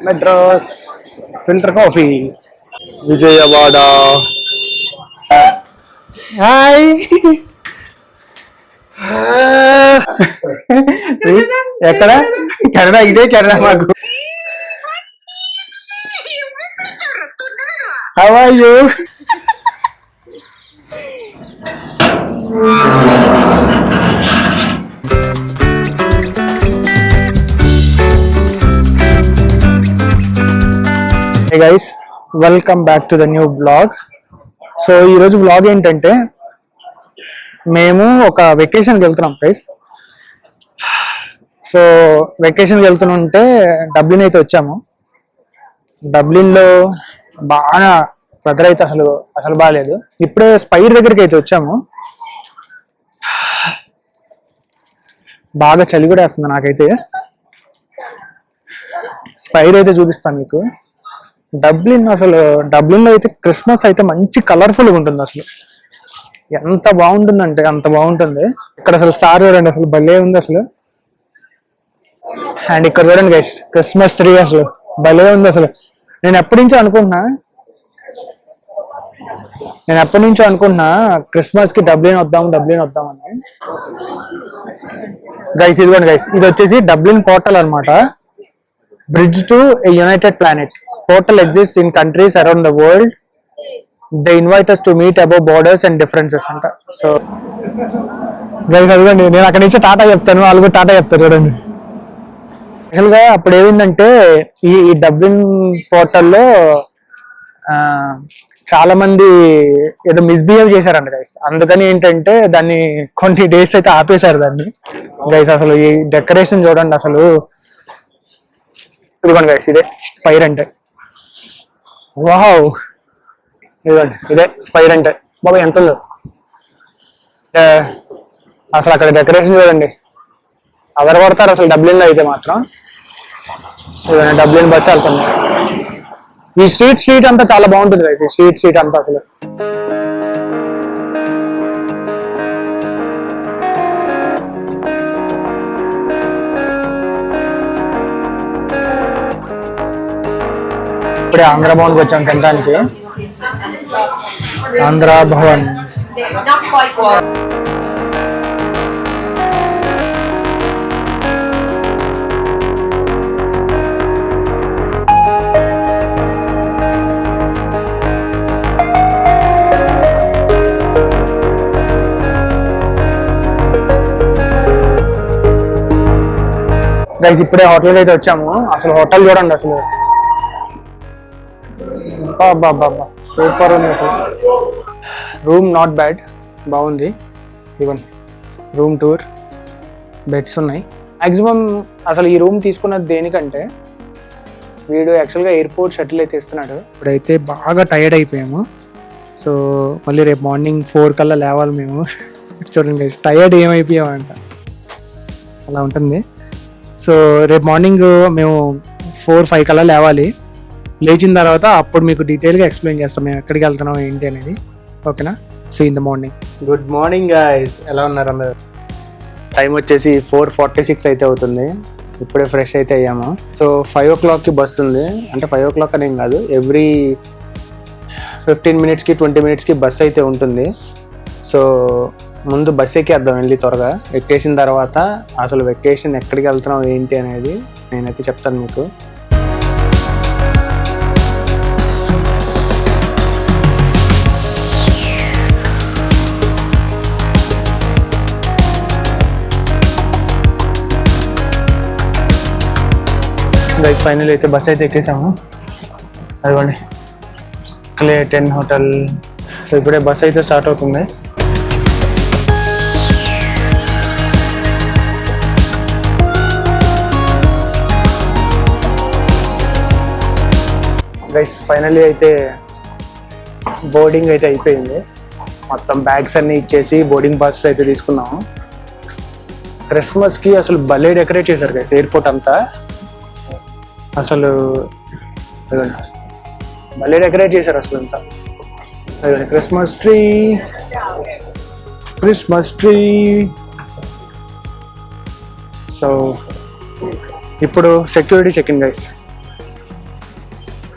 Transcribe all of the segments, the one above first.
Madras filter coffee Vijayawada. Hi ఎక్కడ Canada? ఇదే Canada మాకు. How are you? Hey guys, welcome back to the new vlog. So ఈరోజు vlog ఏంటంటే మేము ఒక వెకేషన్కి వెళ్తున్నాం గైస్. సో వెకేషన్కి వెళ్తుంటే డబ్లిన్ అయితే వచ్చాము. డబ్లిన్లో బాగా వెదర్ అయితే అసలు బాగాలేదు. ఇప్పుడే స్పైర్ దగ్గరికి అయితే వచ్చాము. బాగా చలి కూడా వేస్తుంది నాకైతే. స్పైర్ అయితే చూపిస్తాను మీకు. డబ్లిన్లో అయితే క్రిస్మస్ అయితే మంచి కలర్ఫుల్గా ఉంటుంది. అసలు ఎంత బాగుంటుందంటే అంత బాగుంటుంది. ఇక్కడ అసలు స్టార్ చూడండి, అసలు భలే ఉంది అసలు. అండ్ ఇక్కడ చూడండి గైస్, క్రిస్మస్ ట్రీ అసలు భలే ఉంది. అసలు నేను ఎప్పటి నుంచో అనుకుంటున్నా క్రిస్మస్ కి డబ్లిన్ వద్దామని. గైస్ ఇదిగోండి గైస్, ఇది వచ్చేసి డబ్లిన్ పోర్టల్ అన్నమాట. Bridge to A United planet. Portal exists in countries around the world. They invite us to meet above borders and differences anta. So guys అదిగోండి, నేను అక్కడి నుంచి టాటా చెప్తాను, వాళ్ళు కూడా టాటా చెప్తారు చూడండి. యాక్చువల్గా అప్పుడు ఏమైందంటే ఈ డబ్లిన్ పోర్టల్లో చాలా మంది ఏదో మిస్బిహేవ్ చేశారంట గైస్. అందుకని ఏంటంటే దాన్ని కొన్ని డేస్ అయితే ఆపేశారు దాన్ని. గైస్ అసలు ఈ డెకరేషన్ చూడండి అసలు. ఇదిగోండి గైస్, ఇదే స్పైర్ అంటే. వావ్, ఇదే స్పైర్ అంటే. బాబా ఎంత ఉందో అసలు. అక్కడ డెకరేషన్ చూడండి, అదరగొడతారు అసలు. డబ్లిన్లో అయితే మాత్రం డబ్లిన్ బస్ వెళ్తుంది. ఈ స్ట్రీట్ అంతా చాలా బాగుంటుంది కదా. స్ట్రీట్ అంతా అసలు ఇప్పుడే ఆంధ్ర భవన్కి వచ్చాం తినడానికి. ఆంధ్ర భవన్ గైస్ ఇప్పుడే హోటల్కి అయితే వచ్చాము. అసలు హోటల్ చూడండి అసలు సూపర్ ఉంది అసలు. రూమ్ నాట్ బ్యాడ్, బాగుంది. ఈవెన్ రూమ్ టూర్, బెడ్స్ ఉన్నాయి. మ్యాక్సిమం అసలు ఈ రూమ్ తీసుకున్నది దేనికంటే వీడు యాక్చువల్గా ఎయిర్పోర్ట్ షటిల్ అయితే ఇస్తున్నాడు. ఇప్పుడైతే బాగా టైర్డ్ అయిపోయాము. సో మళ్ళీ రేపు మార్నింగ్ 4 కల్లా లేవాలి మేము. చూడండి గైస్, టైర్డ్ ఏమైపోయామంట, అలా ఉంటుంది. సో రేపు మార్నింగ్ మేము 4-5 కల్లా లేవాలి. లేచిన తర్వాత అప్పుడు మీకు డీటెయిల్గా ఎక్స్ప్లెయిన్ చేస్తాం మేము ఎక్కడికి వెళ్తున్నాం ఏంటి అనేది. ఓకేనా? So in the morning. Good morning guys, ఎలా ఉన్నారు అందరు? టైం వచ్చేసి 4:46 అయితే అవుతుంది. ఇప్పుడే ఫ్రెష్ అయితే అయ్యాము. సో 5 o'clockకి బస్ ఉంది. అంటే 5 o'clock అనేం కాదు, ఎవ్రీ 15 minutesకి 20 minutesకి బస్ అయితే ఉంటుంది. సో ముందు బస్ ఎక్కేద్దాం వెళ్ళి త్వరగా. ఎక్కేసిన తర్వాత అసలు వెకేషన్ ఎక్కడికి వెళ్తున్నాం ఏంటి అనేది నేనైతే చెప్తాను మీకు. గైస్ ఫైనల్ అయితే బస్ అయితే ఎక్కేసాము. అదిగోండి క్లే10 హోటల్. సో ఇప్పుడే బస్ అయితే స్టార్ట్ అవుతుంది. గైస్ ఫైనల్లీ అయితే బోర్డింగ్ అయితే అయిపోయింది. మొత్తం బ్యాగ్స్ అన్ని ఇచ్చేసి బోర్డింగ్ పాస్ అయితే తీసుకున్నాము. క్రిస్మస్కి అసలు భలే డెకరేట్ చేశారు గైస్ ఎయిర్పోర్ట్ అంతా. అసలు భలే డెకరేట్ చేశారు అసలు అంతా. Christmas tree. సో ఇప్పుడు security check in guys.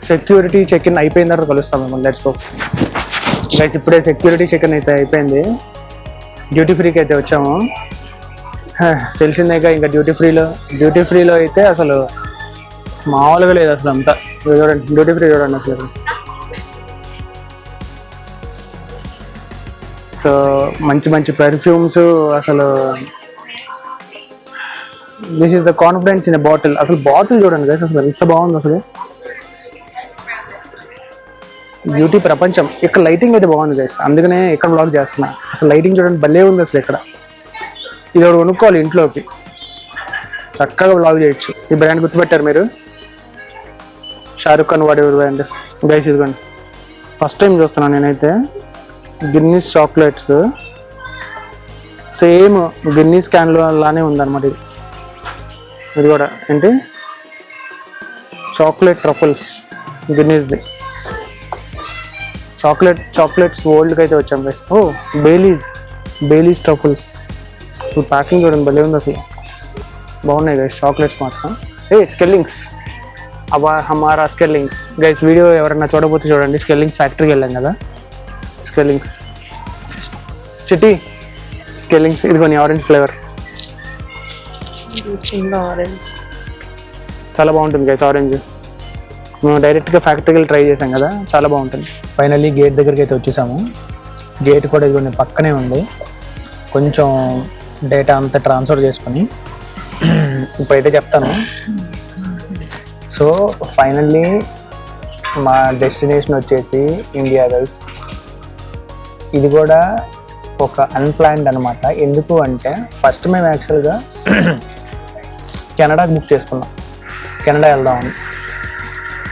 Security check in అయిపోయిన తర్వాత కలుస్తాం మేము. Let's go guys. ఇప్పుడే సెక్యూరిటీ చెక్ ఇన్ అయితే అయిపోయింది. డ్యూటీ ఫ్రీకి అయితే వచ్చాము. తెలిసిందేగా ఇంకా డ్యూటీ ఫ్రీలో అయితే అసలు మామూలుగా లేదు అసలు అంతా. చూడండి డ్యూటీ ఫ్రీ చూడండి అసలు. సో మంచి మంచి పెర్ఫ్యూమ్స్ అసలు. This is the confidence in a bottle. అసలు బాటిల్ చూడండి గైస్ అసలు ఎంత బాగుంది అసలు. బ్యూటీ ప్రపంచం. ఇక్కడ లైటింగ్ అయితే బాగుంది గైస్, అందుకనే ఇక్కడ బ్లాగ్ చేస్తున్నా. అసలు లైటింగ్ చూడండి భలే ఉంది అసలు. ఇక్కడ ఇది ఒకటి కొనుక్కోవాలి ఇంట్లోకి, చక్కగా బ్లాగ్ చేయొచ్చు. ఈ బ్రాండ్ గుర్తుపెట్టారు మీరు? షారుఖ్ ఖాన్ వాడే బ్రాండ్ గైస్. ఇదిగోండి ఫస్ట్ టైం చూస్తున్నాను నేనైతే. గిన్నీస్ చాక్లెట్స్ సేమ్ గిన్నీస్ క్యాన్లో లానే ఉందన్నమాట. ఇది కూడా ఏంటి చాక్లెట్ ట్రఫుల్స్ గిన్నీస్ది. చాక్లెట్స్ వరల్డ్కి అయితే వచ్చాం గైస్. ఓ బేలీస్ ట్రఫుల్స్. ప్యాకింగ్ చూడండి భలే ఉంది అసలు. బాగున్నాయి గైస్ చాక్లెట్స్ మాత్రం. స్కెల్లింగ్స్ అబ్బా హమారా స్కెల్లింగ్స్ గైస్. వీడియో ఎవరైనా చూడకపోతే చూడండి. స్కెల్లింగ్స్ ఫ్యాక్టరీకి వెళ్ళాం కదా. స్కెల్లింగ్స్ చిట్టి స్కెల్లింగ్స్. ఇది కొన్ని ఆరెంజ్ ఫ్లేవర్ చాలా బాగుంటుంది గైస్ ఆరెంజ్. మేము డైరెక్ట్గా ఫ్యాక్టరీకి వెళ్ళి ట్రై చేసాం కదా, చాలా బాగుంటుంది. ఫైనల్లీ గేట్ దగ్గరికి అయితే వచ్చేసాము. గేట్ కూడా ఇది పక్కనే ఉంది. కొంచెం డేటా అంతా ట్రాన్స్ఫర్ చేసుకొని ఇప్పుడైతే చెప్తాను. సో ఫైనల్లీ మా డెస్టినేషన్ వచ్చేసి ఇండియా గైస్. ఇది కూడా ఒక అన్ప్లాన్డ్ అనమాట. ఎందుకు అంటే ఫస్ట్ మేము యాక్చువల్గా కెనడాకి బుక్ చేసుకున్నాం.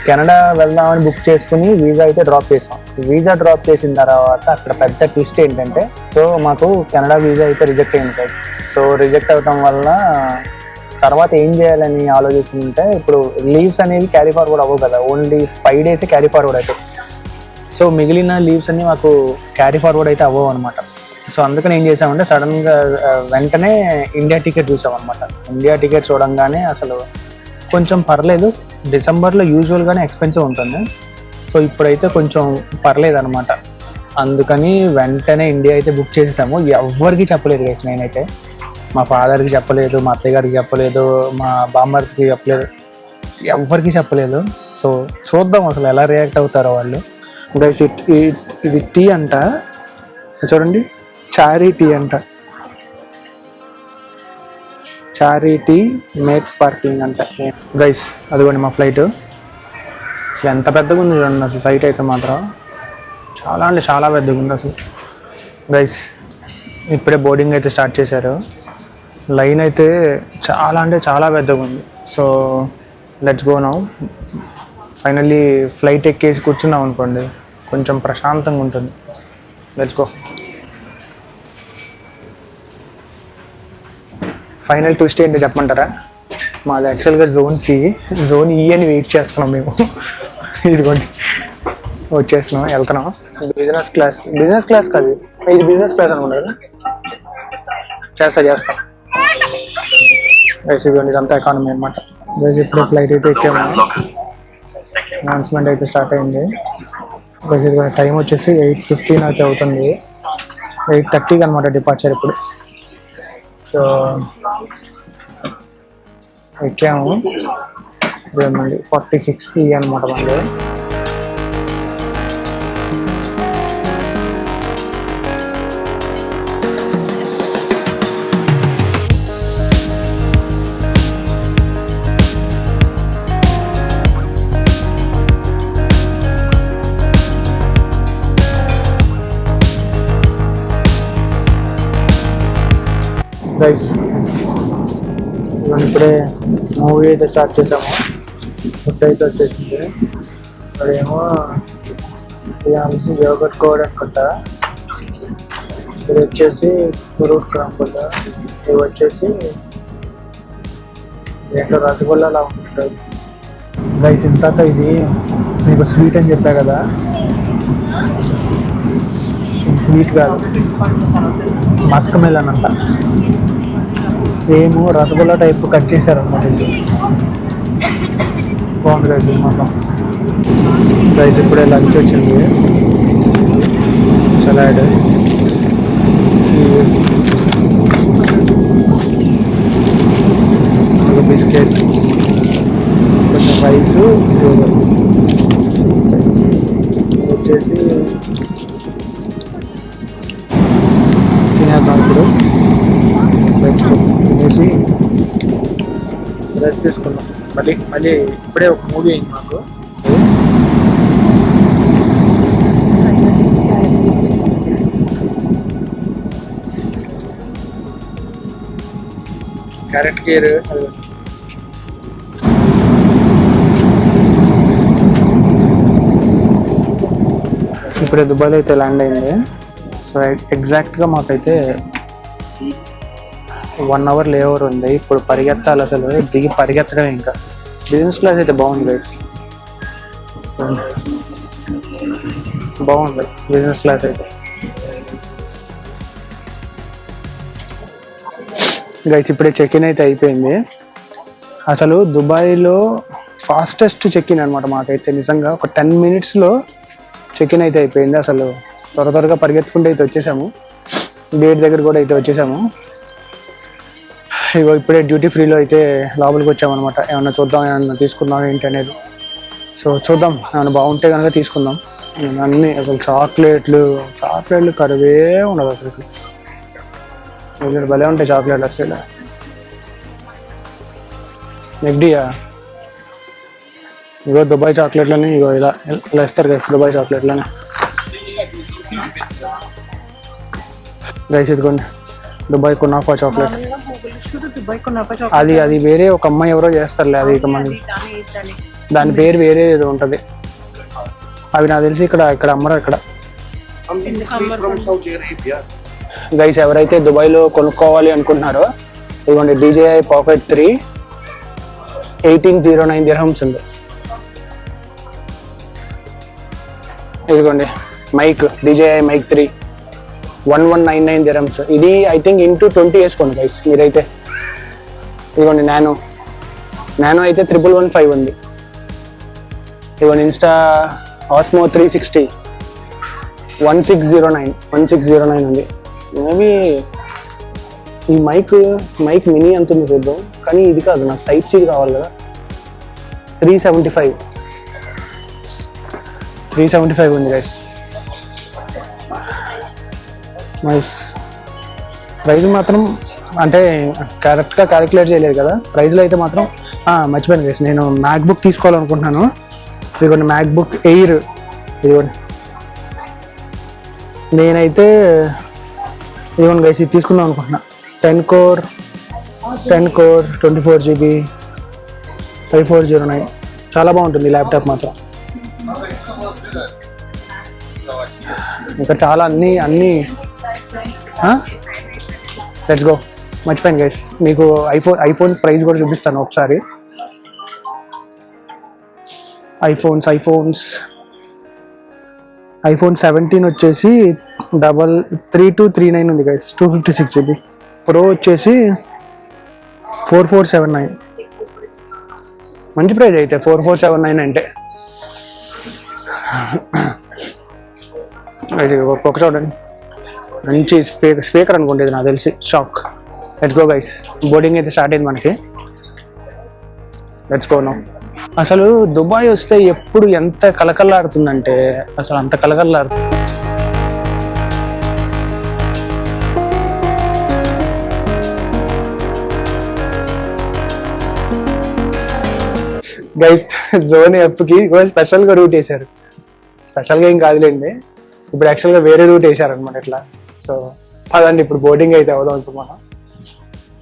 కెనడా వెళ్దామని బుక్ చేసుకుని వీసా అయితే డ్రాప్ చేసాం. వీసా డ్రాప్ చేసిన తర్వాత అక్కడ పెద్ద ట్విస్ట్ ఏంటంటే, సో మాకు కెనడా వీసా అయితే రిజెక్ట్ అయింది సార్. సో రిజెక్ట్ అవడం వల్ల తర్వాత ఏం చేయాలని ఆలోచిస్తుంటే, ఇప్పుడు లీవ్స్ అనేవి క్యారీ ఫార్వర్డ్ అవ్వవు కదా, ఓన్లీ 5 days క్యారీ ఫార్వర్డ్ అవుతాయి. సో మిగిలిన లీవ్స్ అన్ని మాకు క్యారీ ఫార్వర్డ్ అయితే అవ్వవు అనమాట. సో అందుకని ఏం చేసామంటే సడన్గా వెంటనే ఇండియా టికెట్ చూసామన్నమాట. ఇండియా టికెట్ చూడంగానే అసలు కొంచెం పర్లేదు. డిసెంబర్లో యూజువల్గానే ఎక్స్పెన్సివ్ ఉంటుంది. సో ఇప్పుడైతే కొంచెం పర్లేదు అనమాట. అందుకని వెంటనే ఇండియా అయితే బుక్ చేసేసాము. ఎవరికి చెప్పలేదు గైస్. నేనైతే మా ఫాదర్కి చెప్పలేదు, మా అత్తయ్య గారికి చెప్పలేదు, మా బామ్మర్కి చెప్పలేదు, ఎవరికి చెప్పలేదు. సో చూద్దాం అసలు ఎలా రియాక్ట్ అవుతారో వాళ్ళు. గైస్ ఇది టీ అంట, చూడండి చారీ టీ అంట. చారీ టీ మేక్ స్పార్క్లింగ్ అంట గైస్. అదిగోండి మా ఫ్లైట్. అసలు ఎంత పెద్దగా ఉంది చూడండి అసలు. ఫ్లైట్ అయితే మాత్రం చాలా అంటే చాలా పెద్దగా ఉంది అసలు గైస్. ఇప్పుడే బోర్డింగ్ అయితే స్టార్ట్ చేశారు. లైన్ అయితే చాలా అంటే చాలా పెద్దగా ఉంది. So let's go now. Finally flight ఎక్కేసి కూర్చున్నాం అనుకోండి, కొంచెం ప్రశాంతంగా ఉంటుంది. Let's go. ఫైనల్ ట్విస్ట్ ఏంటో చెప్పమంటారా? మాది యాక్చువల్గా జోన్ ఈ అని వెయిట్ చేస్తున్నాం మేము. ఇదిగోండి వచ్చేస్తున్నాం, వెళ్తున్నాం. బిజినెస్ క్లాస్ కాదు ఇది, బిజినెస్ క్లాస్ అనుకుంటారు. చేస్తాం. ఇదిగోండి ఇదంతా ఎకానమీ అనమాట. ఇప్పుడు ఫ్లైట్ అయితే ఎక్కాము. అనౌన్స్మెంట్ అయితే స్టార్ట్ అయింది. టైం వచ్చేసి 8:15 అయితే అవుతుంది. 8:30కి అనమాట డిపార్చర్ ఇప్పుడు. సో ఎక్కాము. 46కి అనమాట మంది. గైస్ ఇప్పుడే మూవీ అయితే స్టార్ట్ చేసాము. ఫుడ్ అయితే వచ్చేసింది. ఇక్కడేమో యోగట్ కోడ్ అనుకుంటా. ఇది వచ్చేసి ఫ్రూట్ అనుకుంటా. ఇవి వచ్చేసి ఏంటో రసగుల్లా అలా ఉంటుంది గైస్. ఇంతాక ఇది మీకు స్వీట్ అని చెప్పా కదా, ఇది స్వీట్ కాదు, మస్క్ మెలన్ అంట. సేమ్ రసగుల్లా టైప్ కట్ చేశారు అనమాట. ఇది బాగుంటుంది కదా మొత్తం. గైస్ ఇప్పుడే లంచ్ వచ్చింది. సలాడ్, ఒక బిస్కెట్, కొంచెం రైస్ వచ్చేసి తినేద్దాం ఇప్పుడు. తినేసి రెస్ట్ తీసుకున్నాం. మళ్ళీ ఇప్పుడే ఒక మూవీ అయింది మాకు. Carrot care. ఇప్పుడే దుబాయ్లో అయితే ల్యాండ్ అయింది. సో ఎగ్జాక్ట్గా మాకైతే 1 అవర్ లేఓవర్ ఉంది. ఇప్పుడు పరిగెత్తాలి, అసలు దిగి పరిగెత్తడం. ఇంకా బిజినెస్ క్లాస్ అయితే బాగుంది గైస్, బాగుంది బిజినెస్ క్లాస్ అయితే. గైస్ ఇప్పుడే చెక్ ఇన్ అయితే అయిపోయింది. అసలు దుబాయ్లో ఫాస్టెస్ట్ చెక్ ఇన్ అనమాట మాకైతే. నిజంగా ఒక 10 minutesలో చెక్ ఇన్ అయితే అయిపోయింది. అసలు త్వరగా పరిగెత్తుకుంటూ అయితే వచ్చేసాము. గేట్ దగ్గర కూడా అయితే వచ్చేసాము. ఇగో ఇప్పుడే డ్యూటీ ఫ్రీలో అయితే లోపలికి వచ్చామన్నమాట. ఏమన్నా చూద్దాం, ఏమన్నా తీసుకుందాం ఏంటి అనేది. సో చూద్దాం, ఏమన్నా బాగుంటే కనుక తీసుకుందాం. అన్నీ అసలు చాక్లెట్లు కరువే ఉండదు అసలు. భలే ఉంటాయి చాక్లెట్లు అసలు. నెగ్డియా ఇగో దుబాయ్ చాక్లెట్లని ఇగో ఇలా ఇస్తారు గైస్. దుబాయ్ చాక్లెట్లని గైస్ ఇదిగోండి, దుబాయ్ కునాఫా చాక్లెట్. అది వేరే ఒక అమ్మాయి ఎవరో చేస్తారులే, అది ఇక మనకి దాని పేరు వేరే ఏదో ఉంటుంది. అవి నాకు తెలిసి ఇక్కడ అమ్మరు. ఇక్కడ గైస్ ఎవరైతే దుబాయ్లో కొనుక్కోవాలి అనుకుంటున్నారో ఇదిగోండి, DJI Pocket 3 1809 dirhams ఉంది. ఇదిగోండి మైక్, DJI Mic 3 1199 dirhams. ఇది ఐ థింక్ ఇంటూ 20 వేసుకోండి గైస్ మీరైతే. ఇదిగోండి నానో అయితే 1115 ఉంది. ఇదిగోండి ఇన్స్టా ఆస్మో 360 1609 ఉంది. మేబీ ఈ మైక్ మినీ ఎంత ఉంది చూద్దాం. కానీ ఇది కాదు, నాకు టైప్ సి కావాలి కదా. 375 ఉంది గైస్. నైస్. ప్రైస్ మాత్రం అంటే కరెక్ట్గా క్యాలిక్యులేట్ చేయలేదు కదా. ప్రైస్లో అయితే మాత్రం మర్చిపోయాను గైస్, నేను మ్యాక్బుక్ తీసుకోవాలనుకుంటున్నాను. ఇదిగోండి మ్యాక్బుక్ ఎయిర్. ఇదిగోండి నేనైతే ఇదిగోండి గైస్ ఇది తీసుకుందాం అనుకుంటున్నా. 10 core 24 GB 5409. చాలా బాగుంటుంది ల్యాప్టాప్ మాత్రం. ఇక్కడ చాలా అన్ని లెట్స్ గో. మర్చిపోయాను గైస్, మీకు ఐఫోన్ ప్రైస్ కూడా చూపిస్తాను ఒకసారి. ఐఫోన్ 17 వచ్చేసి 3239 ఉంది గైస్, 256 GB. ప్రో వచ్చేసి 4479. మంచి ప్రైస్ అయితే 4479 అంటే. ఒక చూడండి, మంచి స్పీకర్ అనుకోండి ఇది నాకు తెలిసి. Shock. Let's go guys, boarding అయితే స్టార్ట్ అయింది మనకి. Let's go now. అసలు దుబాయ్ వస్తే ఎప్పుడు ఎంత కలకల్లాడుతుందంటే అసలు అంత కలకల్లాడుతుంది. గైస్ జోన్ ఎఫ్కి స్పెషల్గా రూట్ వేశారు. స్పెషల్గా ఏం కాదులేండి, ఇప్పుడు యాక్చువల్గా వేరే రూట్ వేసారనమాట ఇట్లా. సో అదండి ఇప్పుడు బోర్డింగ్ అయితే అవుదాం ఇప్పుడు మనం.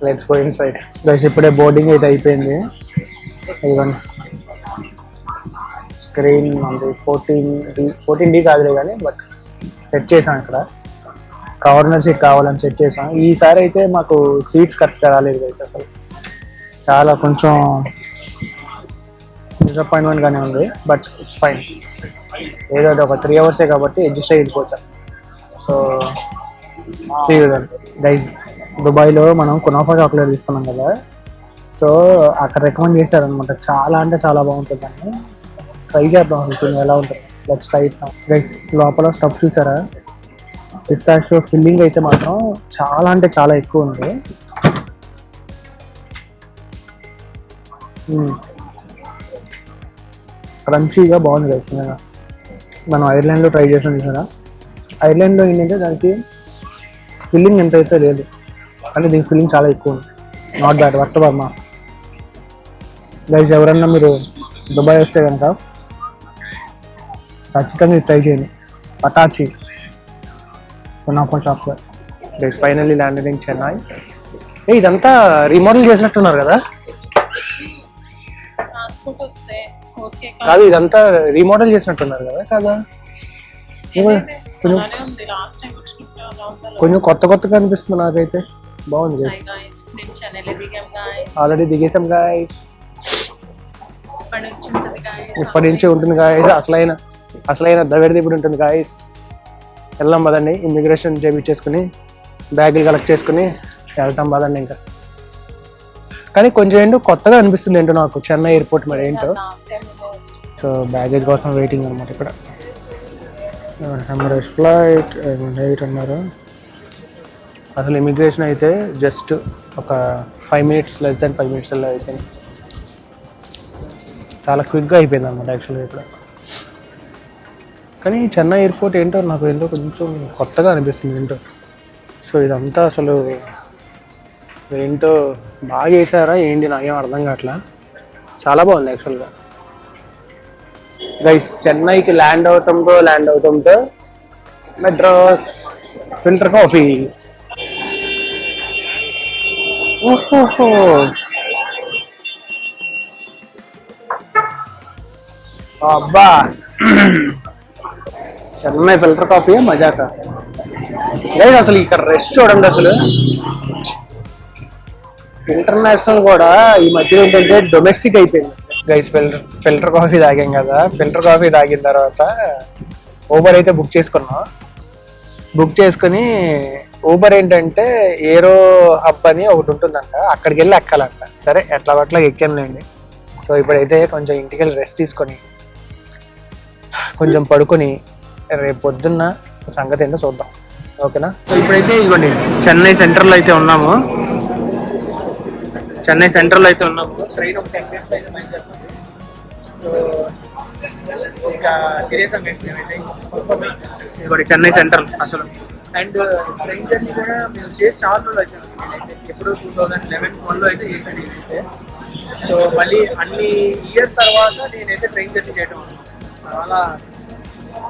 Let's go inside. గైస్ ఇప్పుడే బోర్డింగ్ అయితే అయిపోయింది. ఇదిగోండి స్క్రీన్ ఉంది 14D కాదులే కానీ, బట్ సెట్ చేసాం. ఇక్కడ కార్నర్ సీట్ కావాలని సెట్ చేసాం. ఈసారి అయితే మాకు సీట్స్ కరెక్ట్గా రాలేదు గైస్. అసలు చాలా కొంచెం డిసప్పాయింట్మెంట్గానే ఉంది, బట్ ఇట్స్ ఫైన్. ఏదో ఒక 3 hours కాబట్టి అడ్జస్ట్ అయ్యి వెళ్ళిపోతాం. So see you then guys. దుబాయ్లో మనం కునాఫా చాక్లెట్ తీసుకున్నాం కదా, సో అక్కడ రికమెండ్ చేశారనమాట. చాలా అంటే చాలా బాగుంటుందని. ట్రై చేద్దాం అనుకుంది ఎలా ఉంటుంది. Let's try it now guys. లోపల స్టఫ్ చూసారా, పిస్తాషియో ఫిల్లింగ్ అయితే మాత్రం చాలా అంటే చాలా ఎక్కువ ఉంది. క్రంచీగా బాగుంది గైస్. మనం ఐర్లాండ్లో ట్రై చేసాం చూసారా, ఐర్లాండ్లో ఏంటంటే దానికి ఫిల్లింగ్ ఎంత అయితే లేదు, కానీ దీనికి ఫిల్లింగ్ చాలా ఎక్కువ ఉంది. నాట్ బ్యాడ్, వర్త్ వర్మ గైస్. ఎవరన్నా మీరు దుబాయ్ వస్తే కనుక ఖచ్చితంగా ట్రై చేయండి. పటాచి కొన్నాఫోన్ shop guys. Finally landed in Chennai. ఇదంతా రీమోడల్ చేసినట్టున్నారు కదా? కాదు, ఇదంతా రీమోడల్ చేసినట్టున్నారు కదా? కాదా, కొంచెం కొత్త కొత్తగా అనిపిస్తుంది నాకైతే. బాగుంది. ఆల్రెడీ దిగేసాం గాయస్. ఇప్పటి నుంచి ఉంటుంది గాయస్. అసలైన దగడిదిప్పుడు ఉంటుంది గాయస్. వెళ్దాం పదండి. ఇమిగ్రేషన్ చేయించేసుకుని బ్యాగులు కలెక్ట్ చేసుకుని వెళ్తాం పదండి. ఇంకా కానీ కొంచెం ఏంటో కొత్తగా అనిపిస్తుంది ఏంటో నాకు చెన్నై ఎయిర్పోర్ట్. మరి ఏంటో. సో బ్యాగేజ్ కోసం వెయిటింగ్ అనమాట ఇక్కడ. ఎమిరేట్స్ ఫ్లైట్ 8 అన్నారు. అసలు ఇమిగ్రేషన్ అయితే జస్ట్ ఒక 5 minutes, లెస్ దాన్ 5 minutes అలా అయిపోయింది. చాలా క్విక్గా అయిపోయింది అనమాట యాక్చువల్గా ఇక్కడ. కానీ చెన్నై ఎయిర్పోర్ట్ ఏంటో నాకు ఏంటో కొంచెం కొత్తగా అనిపిస్తుంది ఏంటో. సో ఇదంతా అసలు ఏంటో బాగా చేశారా ఏంటి నాకేం అర్థం కావట్లా. చాలా బాగుంది యాక్చువల్గా గైస్. చెన్నైకి ల్యాండ్ అవుతాంతో మెడ్రాస్ ఫిల్టర్ కాఫీ. ఓహో, అబ్బా, చెన్నై ఫిల్టర్ కాఫీ మజాక గైస్. అసలు ఇక్కడ రెస్ట్ చూడండి. అసలు ఇంటర్నేషనల్ కూడా ఈ మధ్య ఏంటంటే డొమెస్టిక్ అయిపోయింది గైస్. ఫిల్టర్ కాఫీ తాగాం కదా, ఫిల్టర్ కాఫీ తాగిన తర్వాత ఊబర్ అయితే బుక్ చేసుకున్నాం. బుక్ చేసుకుని ఊబర్ ఏంటంటే ఏరో హబ్ అని ఒకటి ఉంటుందంట, అక్కడికి వెళ్ళి ఎక్కాలంట. సరే ఎట్లా ఎక్కానులేండి. సో ఇప్పుడైతే కొంచెం ఇంటికి వెళ్ళి రెస్ట్ తీసుకొని కొంచెం పడుకొని రేపు పొద్దున్న సంగతి ఏంటో చూద్దాం. ఓకేనా? సో ఇప్పుడైతే ఇదిగోండి చెన్నై సెంట్రల్లో అయితే ఉన్నాము. ట్రైన్ ఒక 10 minutes అయితే బయలుదేరుతుంది. సో ఇంకా తినేసాం మేమైతే. ఇదిగోండి చెన్నై సెంట్రల్ అసలు. అండ్ ట్రైన్ జర్నీ కూడా మేము చేసి చాలా రోజులు అవుతాను. నేనైతే ఎప్పుడు 2011-12 అయితే చేశాను నేనైతే. సో మళ్ళీ అన్ని ఇయర్స్ తర్వాత నేనైతే ట్రైన్ జర్నీ చేయడం చాలా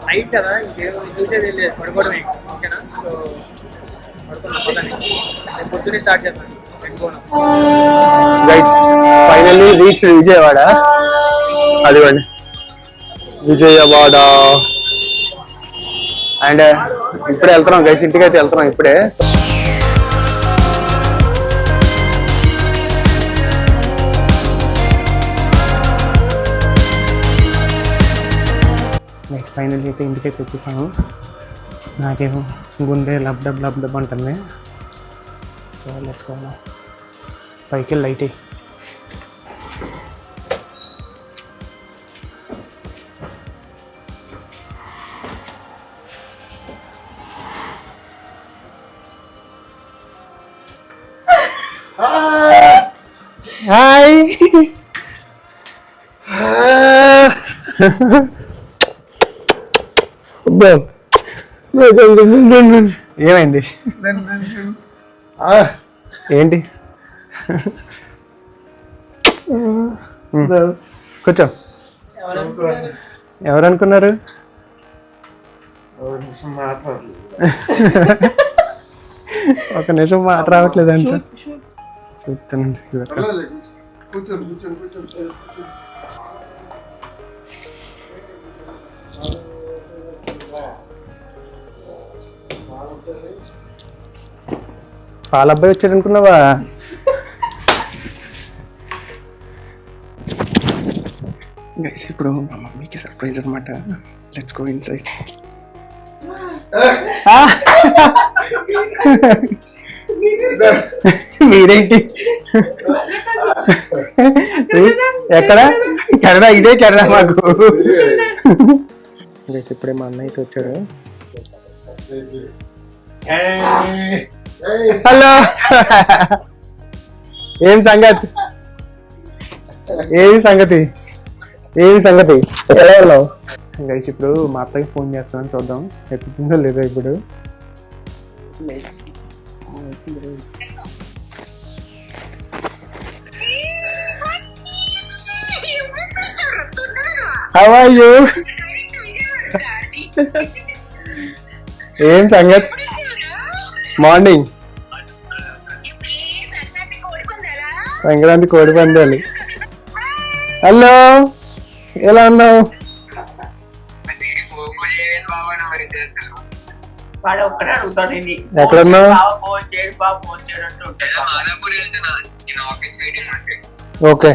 నైట్ కదా, ఇంకేమో చూసేది లేదు, పడుకోవడమే. ఓకేనా? సో పడుకున్నాం. నేను పొద్దున్నే స్టార్ట్ చేస్తాను. Guys finally reach Vijayawada. అదిగోండి విజయవాడ. అండ్ ఇప్పుడే వెళ్తున్నాం గైస్, ఇంటికైతే వెళ్తున్నాం ఇప్పుడే. గైస్ ఫైనల్లీ అయితే ఇంటికైతే వచ్చేసాము. నాకేమో గుండె లబ్ డబ్ అంటుంది. So let's go. పైకి లైట్ హాయ్. ఏమైంది? ఏంటి? కూర్చో. ఎవరు అనుకున్నారు? ఒక నిమిషం మాట రావట్లేదంట. చూస్తానండి. పాలబ్బాయి వచ్చాడు అనుకున్నావా? గైస్ ఇప్పుడు మా మమ్మీకి సర్ప్రైజ్ అనమాట. Let's go inside. మీరేంటి ఎక్కడ కెనడా? ఇదే కెనడా మాకు. ఇప్పుడే మా అన్నయ్యకి వచ్చాడు. హలో, ఏం సంగతి? ఏమి సంగతి? ఎలా ఉన్నావు? గైస్ ఇప్పుడు మా అత్తకి ఫోన్ చేస్తానని చూద్దాం ఎత్తుతుందో లేదో. ఇప్పుడు హౌ ఆర్ యు? ఏం సంగతి? మార్నింగ్ సంక్రాంతి కోడి పందాలు. హలో, ఎలా ఉన్నావు? ఎక్కడున్నావు? ఓకే,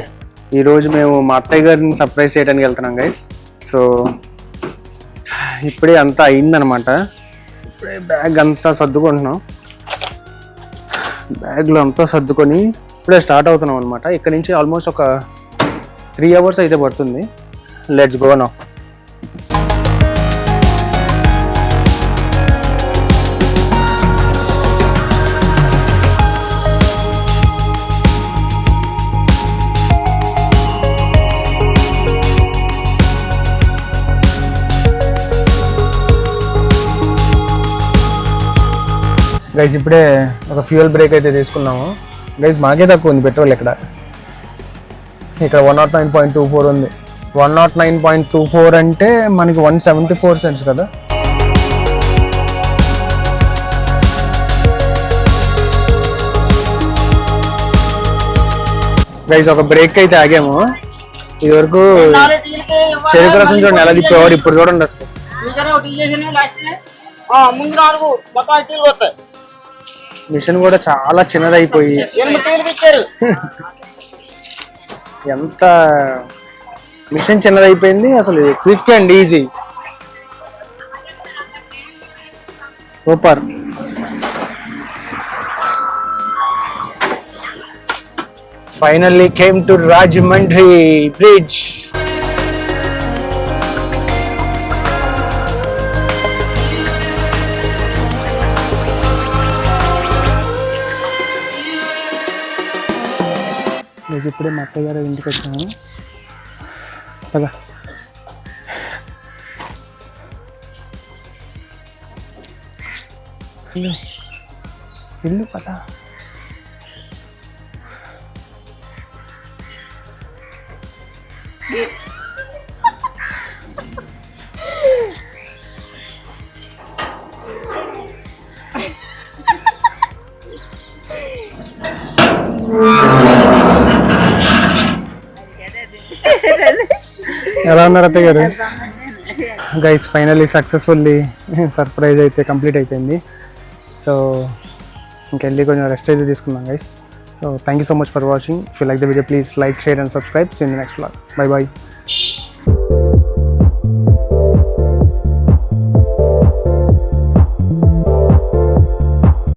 ఈరోజు మేము మా అత్తయ్య గారిని సర్ప్రైజ్ చేయడానికి వెళ్తున్నాం గైస్. సో ఇప్పుడే అంతా అయిందనమాట. ఇప్పుడే బ్యాగ్ అంతా సర్దుకుంటున్నాం. బ్యాగ్లో అంతా సర్దుకొని ఇప్పుడే స్టార్ట్ అవుతున్నాం అనమాట. ఇక్కడ నుంచి ఆల్మోస్ట్ ఒక 3 hours అయితే పడుతుంది. Let's go now. గైస్ ఇప్పుడే ఒక ఫ్యూయల్ బ్రేక్ అయితే తీసుకున్నాము. గైస్ మాకే తక్కువ ఉంది పెట్రోల్. ఇక్కడ 109.24 ఉంది. 109.24 అంటే మనకి 174 cents కదా. గైస్ ఒక బ్రేక్ అయితే ఆగాము. ఇది వరకు చెరుకు రసం చూడండి ఎలా తిప్పేవాడు, ఇప్పుడు చూడండి అసలు. మిషన్ కూడా చాలా చిన్నదైపోయి ఎంత మిషన్ చిన్నదైపోయింది అసలు. Quick and easy, super. Finally came to Rajahmundry bridge. ఇప్పుడే మా అత్తయ్య గారు ఇంటికి వచ్చాము కదా. ఇల్లు కదా. ఎలా ఉన్నారు అత్తయ్య గారు? గైస్ ఫైనల్లీ సక్సెస్ఫుల్లీ సర్ప్రైజ్ అయితే కంప్లీట్ అయిపోయింది. సో ఇంకెళ్ళి కొంచెం రెస్ట్ అయితే తీసుకున్నాం guys. So thank you so much for watching. If you like the video please like, share and subscribe. See you in the next vlog. Bye by.